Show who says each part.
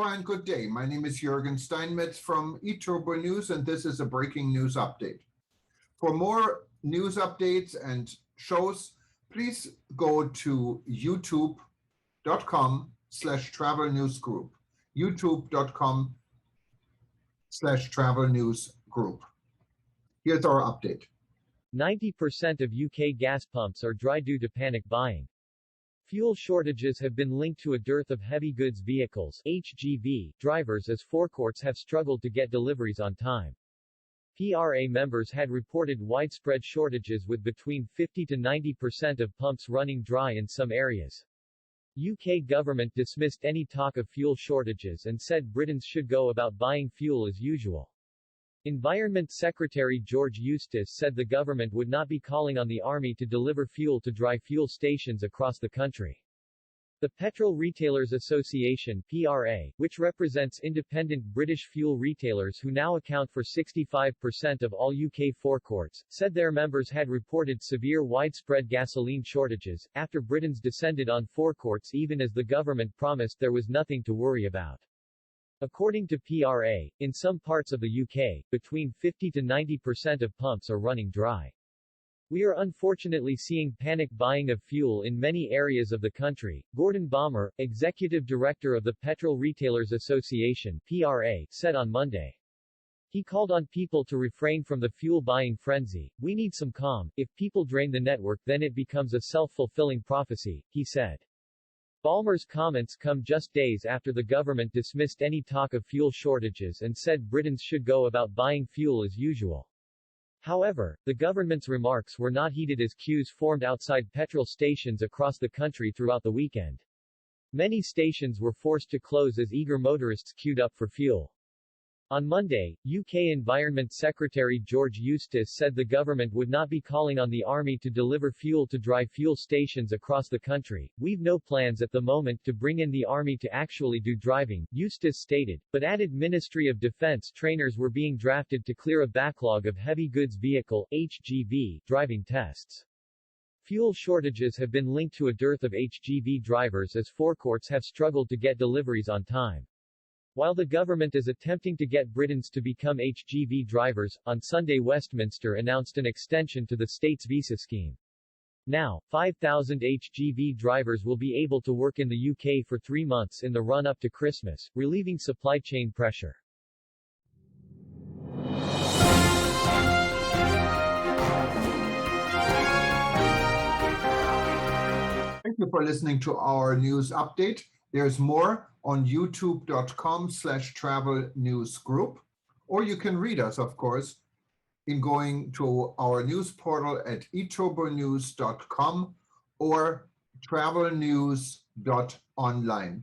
Speaker 1: Aloha and good day. My name is Jürgen Steinmetz from eTurboNews, and this is a breaking news update. For more news updates and shows, please go to youtube.com/travel news group. youtube.com/travel news group. Here's our update.
Speaker 2: 90% of UK gas pumps are dry due to panic buying. Fuel shortages have been linked to a dearth of heavy goods vehicles (HGV) drivers as forecourts have struggled to get deliveries on time. PRA members had reported widespread shortages with between 50 to 90% of pumps running dry in some areas. UK government dismissed any talk of fuel shortages and said Britons should go about buying fuel as usual. Environment Secretary George Eustice said the government would not be calling on the army to deliver fuel to dry fuel stations across the country. The Petrol Retailers Association (PRA), which represents independent British fuel retailers who now account for 65% of all UK forecourts, said their members had reported severe widespread gasoline shortages, after Britons descended on forecourts even as the government promised there was nothing to worry about. According to PRA, in some parts of the UK, between 50 to 90% of pumps are running dry. We are unfortunately seeing panic buying of fuel in many areas of the country, Gordon Baumer, Executive Director of the Petrol Retailers Association (PRA), said on Monday. He called on people to refrain from the fuel buying frenzy. "We need some calm. If people drain the network, then it becomes a self-fulfilling prophecy," he said. Ballmer's comments come just days after the government dismissed any talk of fuel shortages and said Britons should go about buying fuel as usual. However, the government's remarks were not heeded as queues formed outside petrol stations across the country throughout the weekend. Many stations were forced to close as eager motorists queued up for fuel. On Monday, UK Environment Secretary George Eustice said the government would not be calling on the army to deliver fuel to dry fuel stations across the country. "We've no plans at the moment to bring in the army to actually do driving," Eustice stated, but added Ministry of Defence trainers were being drafted to clear a backlog of heavy goods vehicle (HGV) driving tests. Fuel shortages have been linked to a dearth of HGV drivers as forecourts have struggled to get deliveries on time. While the government is attempting to get Britons to become HGV drivers, on Sunday Westminster announced an extension to the state's visa scheme. Now, 5,000 HGV drivers will be able to work in the UK for 3 months in the run-up to Christmas, relieving supply chain pressure.
Speaker 1: Thank you for listening to our news update. There's more on youtube.com/travel news group, or you can read us, of course, in going to our news portal at eTurboNews.com or travelnews.online.